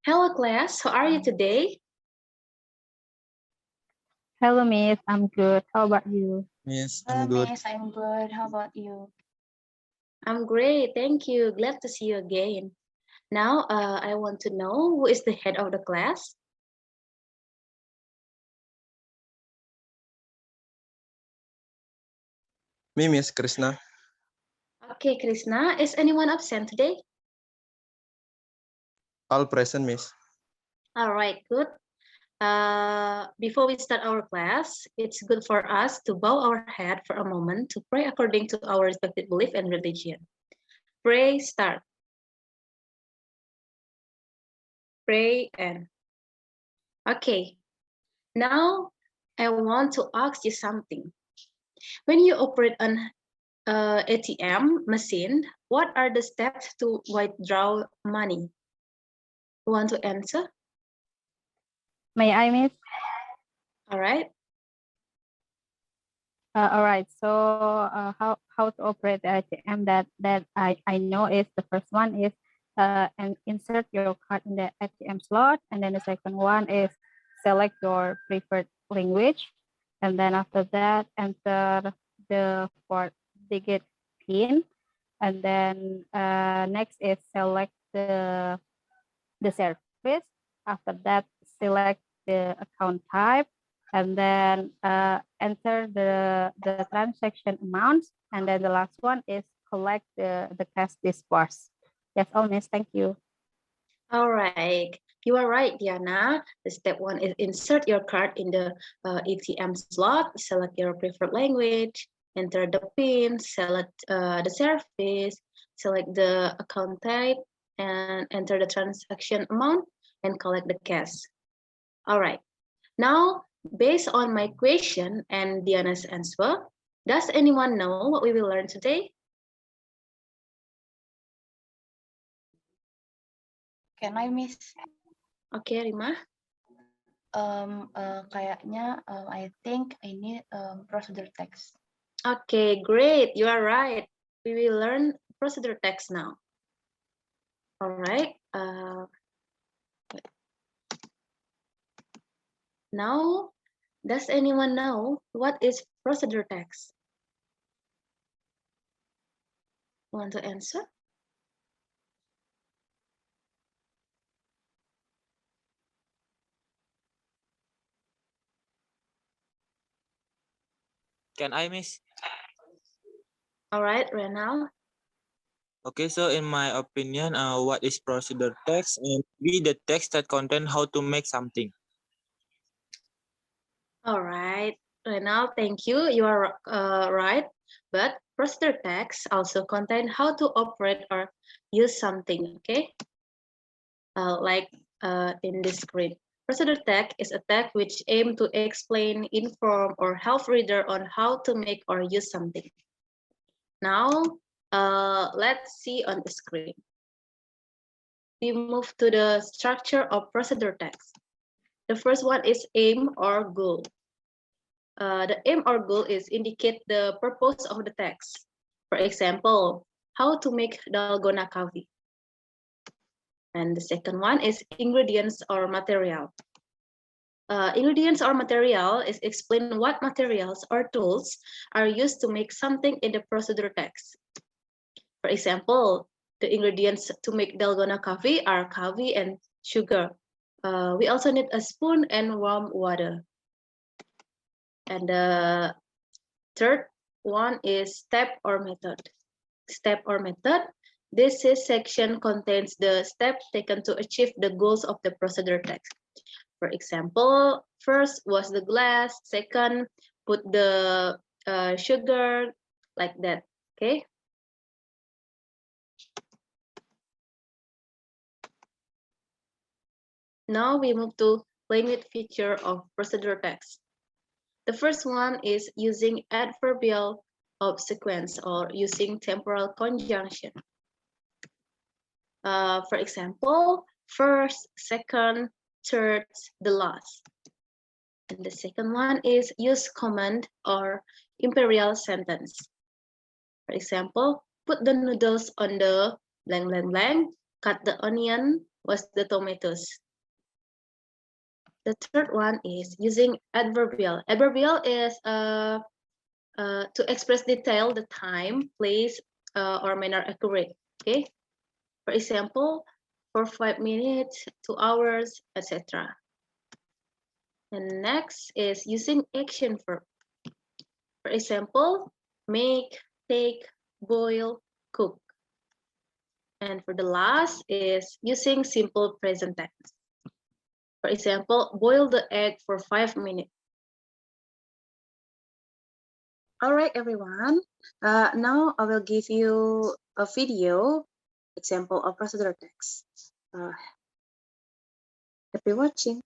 Hello class, how are you today? Hello, Miss. I'm good. How about you? Miss, Hello, I'm good. Miss. I'm good. How about you? I'm great, thank you. Glad to see you again. Now, I want to know who is the head of the class? Me, Miss Krishna. Okay, Krishna, is anyone absent today? All present, Miss. All right, good. Before we start our class, it's good for us to bow our head for a moment to pray according to our respective belief and religion. Pray, start. Pray and okay. Now, I want to ask you something. When you operate an ATM machine, what are the steps to withdraw money? You want to answer? May I, Miss? All right. All right. So, how to operate the ATM that I know is the first one is and insert your card in the ATM slot, and then the second one is select your preferred language, and then after that enter the four-digit PIN, and then next is select the service. After that, select the account type, and then enter the transaction amounts. And then the last one is collect the cash disbursed. That's all, Miss. Thank you. All right. You are right, Diana. The step one is insert your card in the ATM slot, select your preferred language, enter the PIN, select the service, select the account type, and enter the transaction amount and collect the cash. All right. Now, based on my question and Diana's answer, does anyone know what we will learn today? Can I, Miss? Okay, Rima. Kayaknya I think ini procedure text. Okay, great. You are right. We will learn procedure text now. All right. Now, does anyone know what is procedure text? Want to answer? Can I, Miss? All right, Renal. Okay, so in my opinion, what is procedure text? Be the text that contain how to make something. All right, Renal, thank you. You are right. But procedure text also contain how to operate or use something, okay? Like in this screen. Procedure text is a text which aim to explain, inform, or help reader on how to make or use something. Now, let's see on the screen. We move to the structure of procedure text. The first one is aim or goal. The aim or goal is indicate the purpose of the text. For example, how to make dalgona coffee. And the second one is ingredients or material. Ingredients or material is explain what materials or tools are used to make something in the procedure text. For example, the ingredients to make dalgona coffee are coffee and sugar. We also need a spoon and warm water. And the third one is step or method. Step or method. This section contains the steps taken to achieve the goals of the procedure text. For example, first was the glass, second, put the sugar, like that, okay? Now we move to language feature of procedure text. The first one is using adverbial obsequence or using temporal conjunction. For example, first, second, third, the last. And the second one is use command or imperial sentence. For example, put the noodles on the blank blank blank, cut the onion, was the tomatoes. The third one is using adverbial. Adverbial is to express detail, the time, place, or manner accurate. Okay. For example, for 5 minutes, 2 hours, etc. And next is using action verb. For example, make, take, boil, cook. And for the last is using simple present tense. For example, boil the egg for 5 minutes. All right, everyone. Now I will give you a video example of procedure text. Happy watching.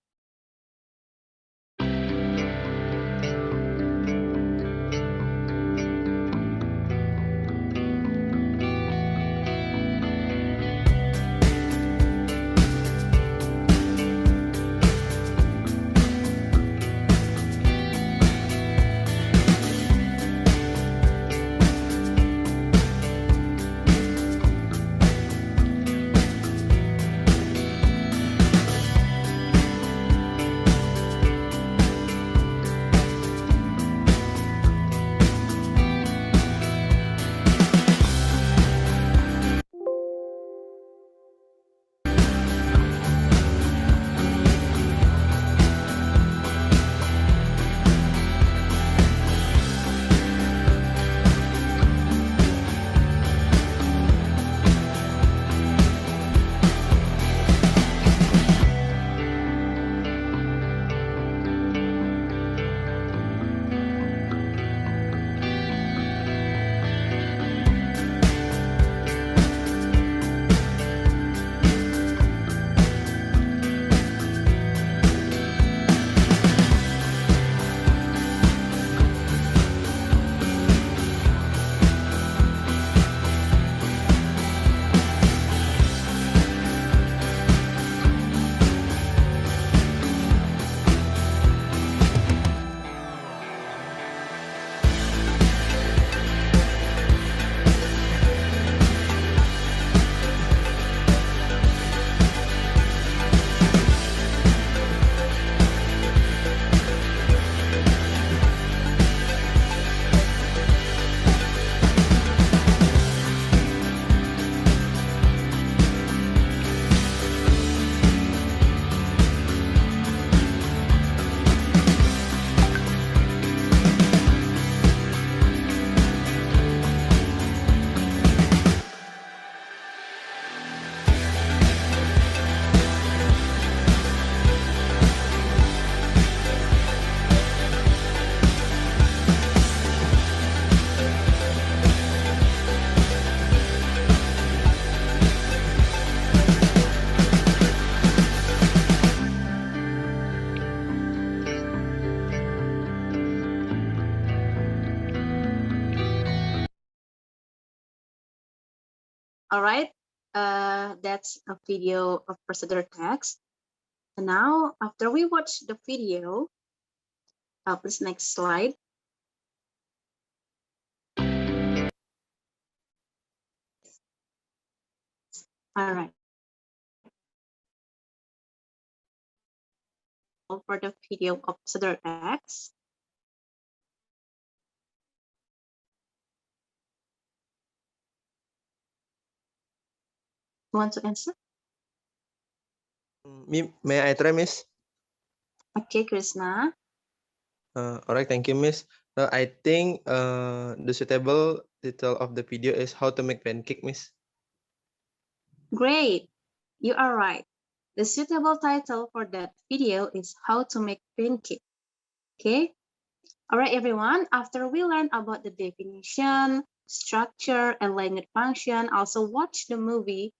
All right, that's a video of procedure text. And now, after we watch the video, please next slide. All right. For the video of procedure text. Want to answer? May I try, Miss? Okay, Krishna. All right, thank you, Miss. I think the suitable title of the video is how to make pancake, Miss. Great, you are right. The suitable title for that video is how to make pancake. Okay. All right, everyone. After we learn about the definition, structure, and language function, also watch the movie.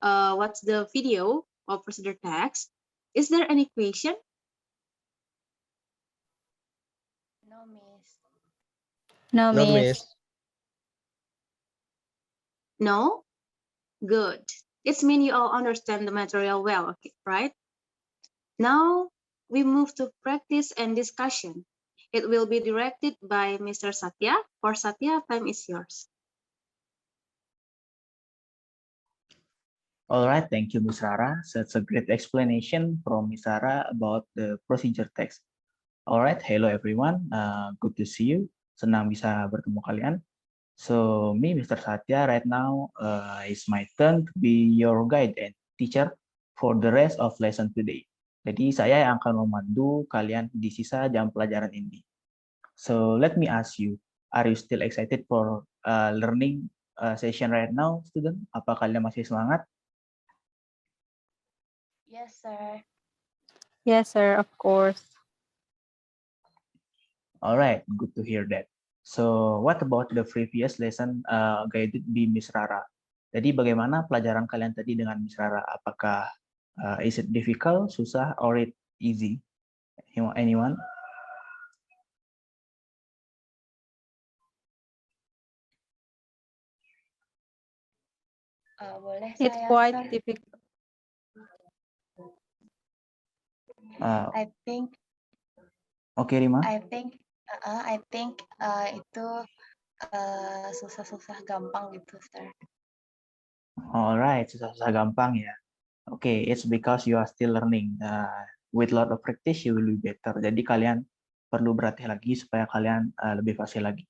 What's the video of procedure text? Is there any question? No, Miss. No, No, Miss. Miss. No? Good. It means you all understand the material well, okay, right? Now we move to practice and discussion. It will be directed by Mr. Satya. For Satya, time is yours. All right, thank you, Ms. Rara. Such a great explanation from Ms. Rara about the procedure text. All right, hello everyone. Good to see you. Senang bisa bertemu kalian. So me, Mr. Satya, right now it's my turn to be your guide and teacher for the rest of lesson today. Jadi saya yang akan memandu kalian di sisa jam pelajaran ini. So let me ask you, are you still excited for learning session right now, student? Apa kalian masih semangat? Yes, sir. Yes, sir, of course. All right, good to hear that. So what about the previous lesson guided by Miss Rara? Jadi bagaimana pelajaran kalian tadi dengan Miss Rara? Apakah is it difficult, susah, or it easy? Anyone? Boleh It's saya, quite sir? difficult. I think Oke, Rima. I think itu susah-susah gampang gitu, sir. Alright, susah-susah gampang ya. Oke, it's because you are still learning. With lot of practice, you will be better. Jadi kalian perlu berlatih lagi supaya kalian lebih fasih lagi.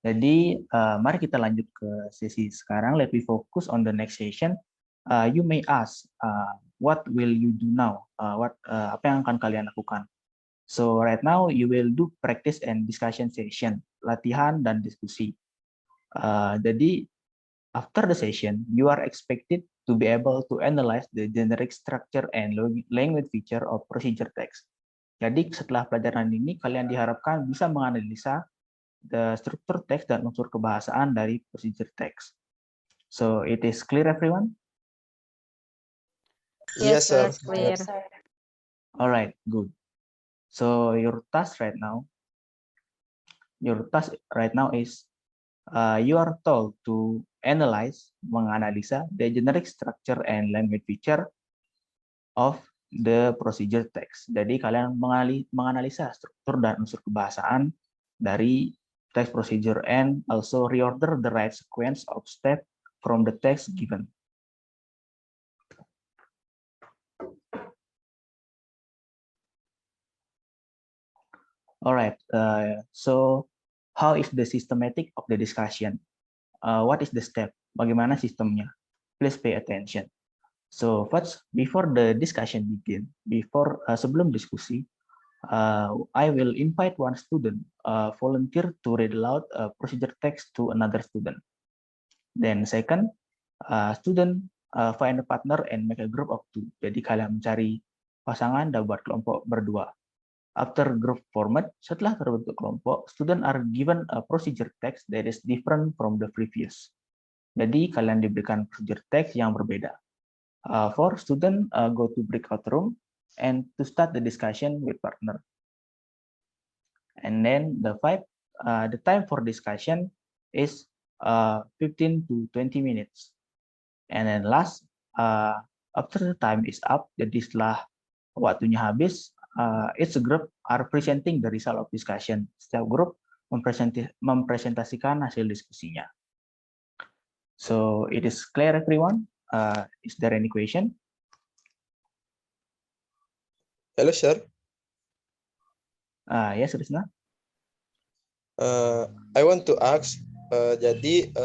Jadi mari kita lanjut ke sesi sekarang. Let me focus on the next session. You may ask, what will you do now? Apa yang akan kalian lakukan? So right now you will do practice and discussion session, latihan dan diskusi. Jadi after the session, you are expected to be able to analyze the generic structure and language feature of procedure text. Jadi setelah pelajaran ini, kalian diharapkan bisa menganalisa the struktur teks dan unsur kebahasaan dari procedure text. So it is clear, everyone? Yes, sir. Yes, clear. Yes, sir. All right, good. So your task right now is you are told to analyze, menganalisa the generic structure and language feature of the procedure text. Jadi kalian menganalisa struktur dan unsur kebahasaan dari text procedure and also reorder the right sequence of step from the text given. All right, so how is the systematic of the discussion? What is the step? Bagaimana sistemnya? Please pay attention. So first, before the discussion begin, sebelum diskusi, I will invite one student volunteer to read aloud a procedure text to another student. Then second, student find a partner and make a group of two. Jadi kalian mencari pasangan dan buat kelompok berdua. After group format, setelah terbentuk kelompok, student are given a procedure text that is different from the previous. Jadi kalian diberikan procedure text yang berbeda. For student go to breakout room and to start the discussion with partner. And then the time for discussion is 15 to 20 minutes. And then last, after the time is up, jadi setelah waktunya habis, each group are presenting the result of discussion. Setiap grup mempresentasikan hasil diskusinya. So it is clear, everyone? Is there any question? Hello, sir. Yes, Risna. I want to ask, jadi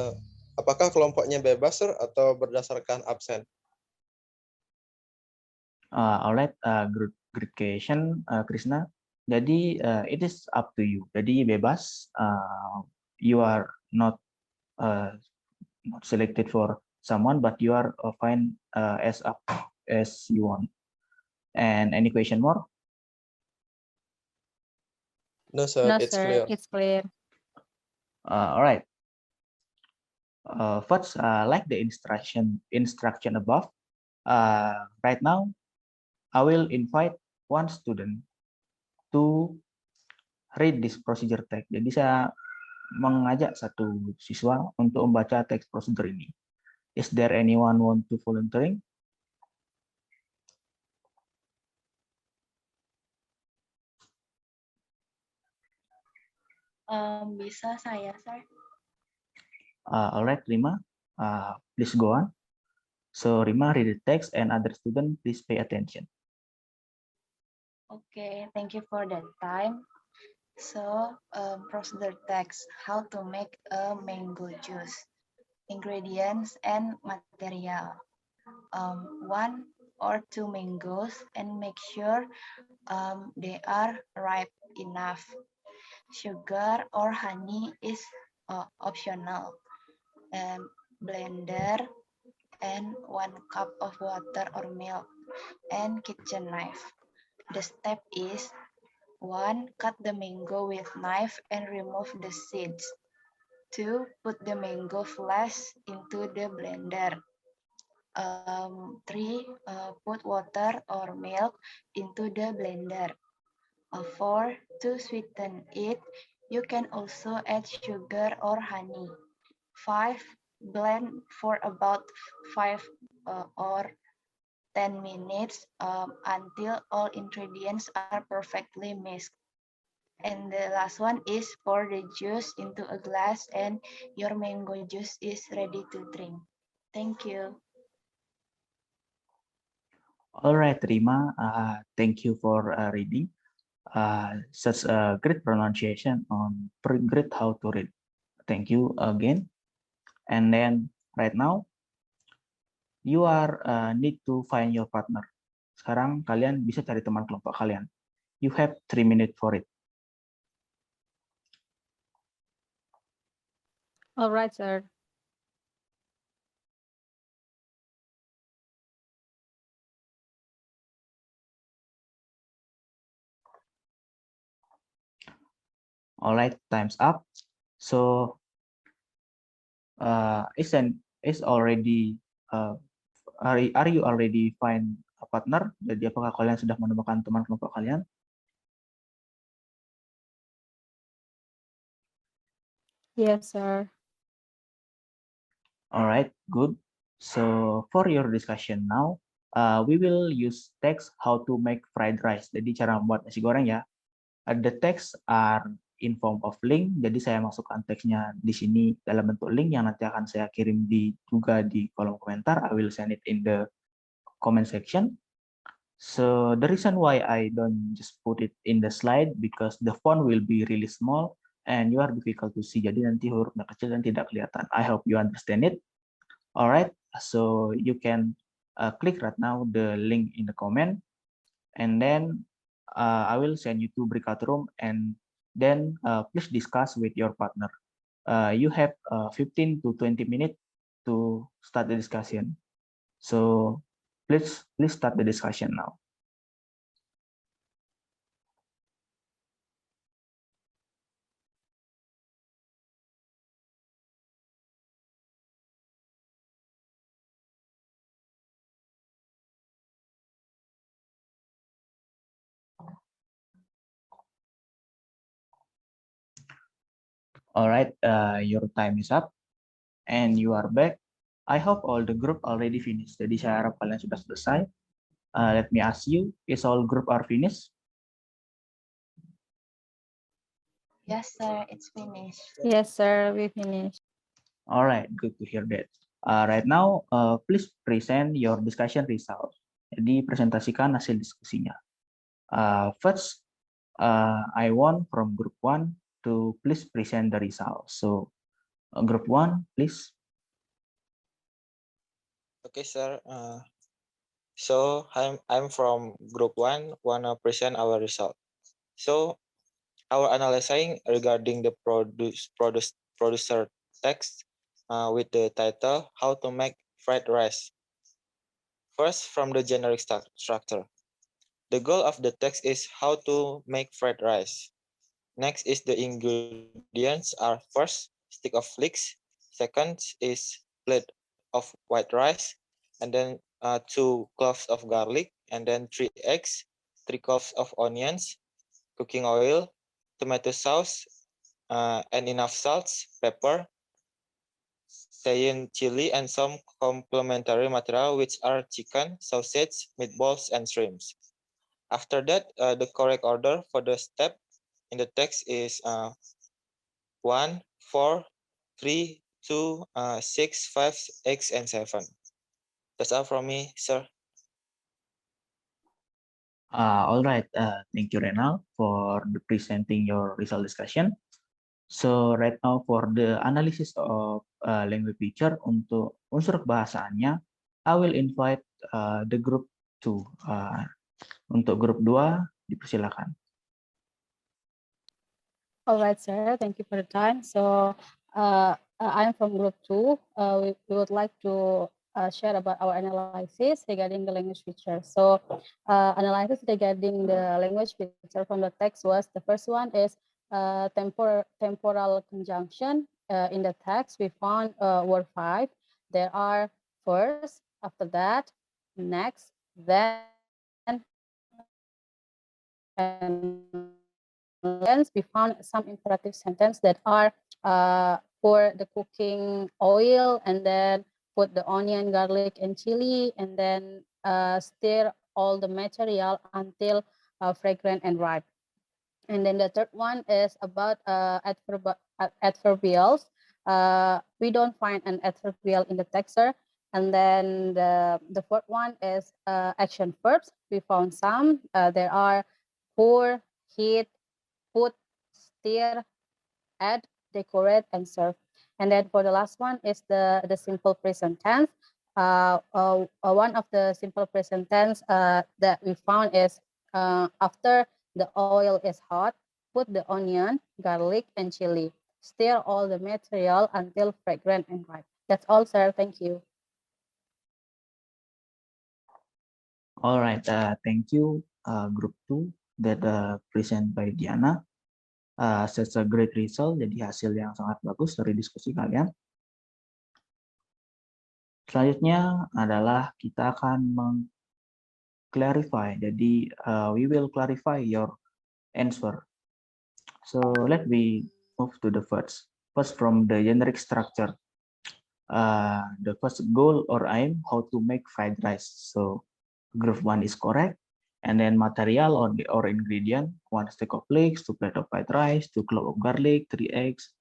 apakah kelompoknya bebas, sir, atau berdasarkan absen? Alright, good question, Krishna. Jadi it is up to you. Jadi bebas. You are not selected for someone, but you are fine as you want. And any question more? No, sir. No, It's sir, clear. it's clear. All right. First, like the instruction above, right now, I will invite one student to read this procedure text. Jadi saya mengajak satu siswa untuk membaca teks prosedur ini. Is there anyone want to volunteering? Bisa saya, sir? Alright, Rima. Please go on. So Rima, read the text, and other students, please pay attention. Okay, thank you for that time. So, procedure text, how to make a mango juice. Ingredients and material. 1 or 2 mangoes and make sure they are ripe enough. Sugar or honey is optional. Blender and 1 cup of water or milk and kitchen knife. The step is 1. Cut the mango with knife and remove the seeds. 2. Put the mango flesh into the blender. 3. Put water or milk into the blender. 4. To sweeten it, you can also add sugar or honey. 5. Blend for about 5 or 10 minutes until all ingredients are perfectly mixed. And the last one is pour the juice into a glass and your mango juice is ready to drink. Thank you. All right, Rima, thank you for reading. Such a great pronunciation on great how to read. Thank you again. And then right now, you are need to find your partner. Sekarang kalian bisa cari teman kelompok kalian. You have 3 minutes for it. All right, sir. All right, time's up. So is already are you already find a partner? Jadi apakah kalian sudah menemukan teman kelompok kalian? Yes, sir. All right, good. So for your discussion now, we will use text how to make fried rice. Jadi cara membuat nasi goreng ya. The text are in form of link. Jadi saya masukkan teksnya di sini dalam bentuk link yang nanti akan saya kirim juga di kolom komentar. I will send it in the comment section. So the reason why I don't just put it in the slide because the font will be really small and you are difficult to see. Jadi nanti hurufnya kecil dan tidak kelihatan. I hope you understand it. All right, so you can click right now the link in the comment, and then I will send you to breakout room, and then please discuss with your partner. You have 15 to 20 minutes to start the discussion. So please start the discussion now. All right, your time is up and you are back. I hope all the group already finished. Jadi saya harap kalian sudah selesai. Let me ask you, is all group are finished? Yes, sir, it's finished. Yes, sir. We finished. All right, good to hear that. Right now, please present your discussion results. Jadi presentasikan hasil diskusinya. First, I want from group 1 to please present the results. So, group 1, please. Okay, sir. So I'm from group 1, wanna present our result. So our analyzing regarding the producer text with the title how to make fried rice. First, from the generic structure. The goal of the text is how to make fried rice. Next is the ingredients are first, stick of flakes. Second is plate of white rice. And then 2 cloves of garlic. And then 3 eggs, 3 cloves of onions, cooking oil, tomato sauce, and enough salt, pepper, cayenne chili, and some complementary material which are chicken, sausage, meatballs, and shrimps. After that, the correct order for the step in the text is 1, 4, 3, 2, 6, 5, 8, and 7. That's all from me, sir. All right. Thank you, Renal, for presenting your result discussion. So right now for the analysis of language feature untuk unsur kebahasaannya, I will invite the group 2. Untuk grup 2, dipersilakan. All right, sir. Thank you for the time. So I'm from group 2. We would like to share about our analysis regarding the language feature. So analysis regarding the language feature from the text was, the first one is temporal conjunction. In the text, we found word 5. There are first, after that, next, then, and we found some imperative sentence that are pour the cooking oil, and then put the onion, garlic, and chili, and then stir all the material until fragrant and ripe. And then the third one is about adverbials. We don't find an adverbial in the text, sir. And then the fourth one is action verbs. We found some. There are pour, heat, put, stir, add, decorate, and serve. And then for the last one is the simple present tense. One of the simple present tense that we found is after the oil is hot, put the onion, garlic, and chili. Stir all the material until fragrant and ripe. That's all, sir. Thank you. All right. Thank you, group 2 that present by Diana. Such a great result. Jadi hasil yang sangat bagus dari diskusi kalian. Selanjutnya adalah kita akan clarify. Jadi we will clarify your answer. So let me move to the first from the generic structure. The first goal or aim, how to make fried rice. So group 1 is correct. And then material or ingredient, 1 stick of leeks, 2 plate of fried rice, 2 cloves of garlic, 3 eggs,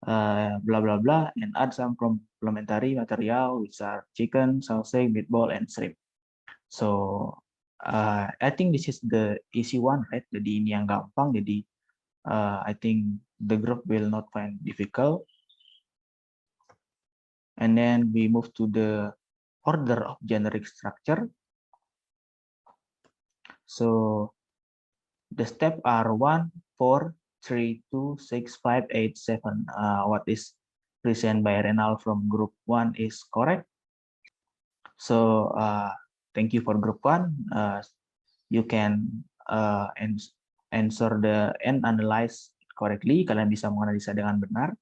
blah blah blah, and add some complementary material which are chicken, sausage, meatball, and shrimp. So I think this is the easy one, right? Jadi ini yang gampang. Jadi I think the group will not find difficult. And then we move to the order of generic structure. So the steps are 1, 4, 3, 2, 6, 5, 8, 7. What is presented by Renal from group 1 is correct. So thank you for group 1. You can answer and analyze correctly. Kalian bisa menganalisa dengan benar.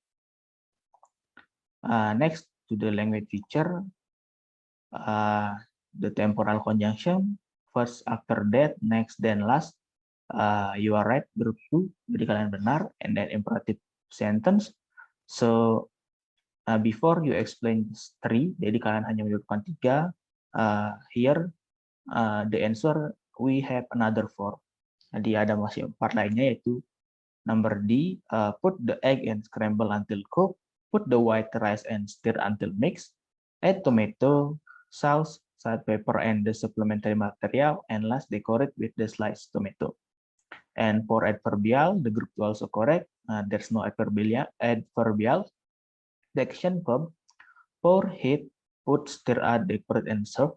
Next to the language feature, the temporal conjunction, first, after that, next, then last. You are right, group 2. Jadi kalian benar. And then imperative sentence. So before you explain 3, jadi kalian hanya menyebutkan 3. Here the answer we have another 4. Jadi ada masih 4 lainnya, yaitu number D, put the egg and scramble until cooked, put the white rice and stir until mixed, add tomato sauce, salt, pepper, and the supplementary material, and last decorate with the sliced tomato. And for adverbial, the group 2 also correct. There's no adverbial. The action verb, pour, heat, put, stir, add, decorate, and serve.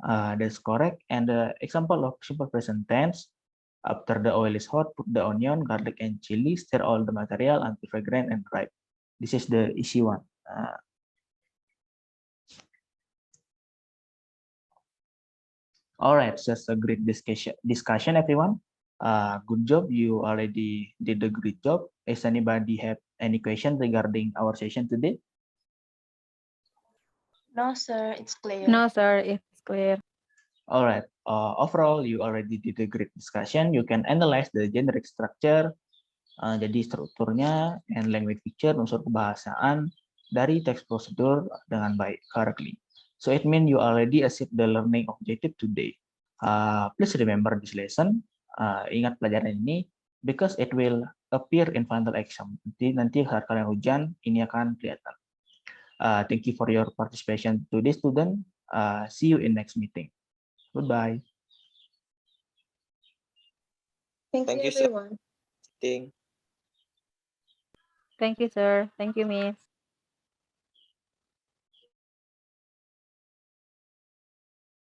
That's correct. And the example of simple present tense, after the oil is hot, put the onion, garlic, and chili, stir all the material until fragrant and ripe. This is the easy one. All right, just a great discussion, everyone. Good job, you already did a great job. Does anybody have any question regarding our session today? No, sir, it's clear. No, sir, it's clear. All right, overall you already did a great discussion. You can analyze the generic structure, jadi strukturnya, and language feature, unsur kebahasaan dari teks prosedur dengan baik, correctly. So it means you already achieved the learning objective today. Please remember this lesson. Ingat pelajaran ini, because it will appear in final exam. Nanti saat kalian ujian, ini akan kelihatan. Thank you for your participation today, student. See you in next meeting. Goodbye. Thank Thank you, you, sir. everyone. Think. Thank you, sir. Thank you, Miss.